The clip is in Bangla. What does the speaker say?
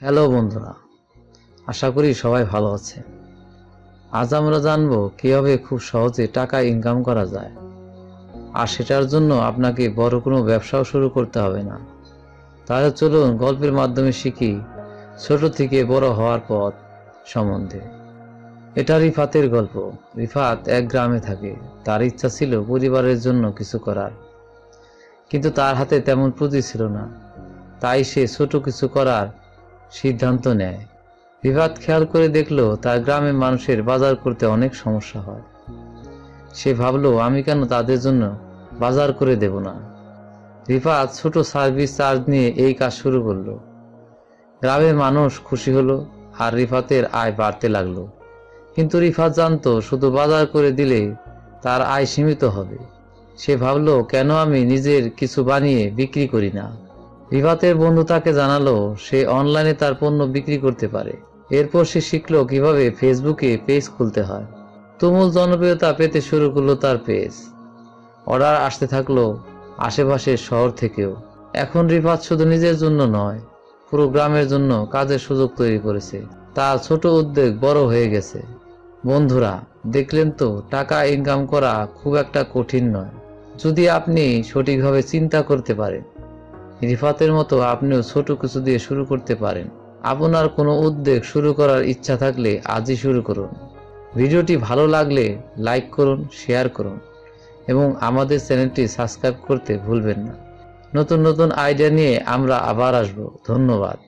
হ্যালো বন্ধুরা, আশা করি সবাই ভালো আছে। আজ আমরা জানবো কিভাবে খুব সহজে টাকা ইনকাম করা যায়, আর সেটার জন্য আপনাকে বড় কোনো ব্যবসাও শুরু করতে হবে না। তাহলে চলুন গল্পের মাধ্যমে শিখি ছোট থেকে বড় হওয়ার পথ সম্বন্ধে। এটা রিফাতের গল্প। রিফাত এক গ্রামে থাকে। তার ইচ্ছা ছিল পরিবারের জন্য কিছু করার, কিন্তু তার হাতে তেমন পুঁজি ছিল না। তাই সে ছোট কিছু করার সিদ্ধান্ত নেয়। রিফাত খেয়াল করে দেখলো তার গ্রামের মানুষের বাজার করতে অনেক সমস্যা হয়। সে ভাবলো, আমি কেন তাদের জন্য বাজার করে দেব না। রিফাত ছোট সার্ভিস চার্জ নিয়ে এই কাজ শুরু করলো। গ্রামের মানুষ খুশি হলো, আর রিফাতের আয় বাড়তে লাগলো। কিন্তু রিফাত জানতো শুধু বাজার করে দিলে তার আয় সীমিত হবে। সে ভাবলো, কেন আমি নিজের কিছু বানিয়ে বিক্রি করি না। রিফাতের বন্ধু তাকে জানালো সে অনলাইনে তার পণ্য বিক্রি করতে পারে। এরপর সে শিখলো কিভাবে ফেসবুকে পেজ খুলতে হয়। তুমুল জনপ্রিয়তা পেতে শুরু করলো তার পেজ। অর্ডার আসতে থাকলো আশেপাশের শহর থেকেও। এখন রিফাত শুধু নিজের জন্য নয়, পুরো গ্রামের জন্য কাজের সুযোগ তৈরি করেছে। তার ছোট উদ্যোগ বড় হয়ে গেছে। বন্ধুরা, দেখলেন তো, টাকা ইনকাম করা খুব একটা কঠিন নয়, যদি আপনি সঠিকভাবে চিন্তা করতে পারেন। রিফাতের মতো আপনিও ছোট কিছু দিয়ে শুরু করতে পারেন। আপনার কোনো উদ্যোগ শুরু করার ইচ্ছা থাকলে আজই শুরু করুন। ভিডিওটি ভালো লাগলে লাইক করুন, শেয়ার করুন এবং আমাদের চ্যানেলটি সাবস্ক্রাইব করতে ভুলবেন না। নতুন নতুন আইডিয়া নিয়ে আমরা আবার আসব। ধন্যবাদ।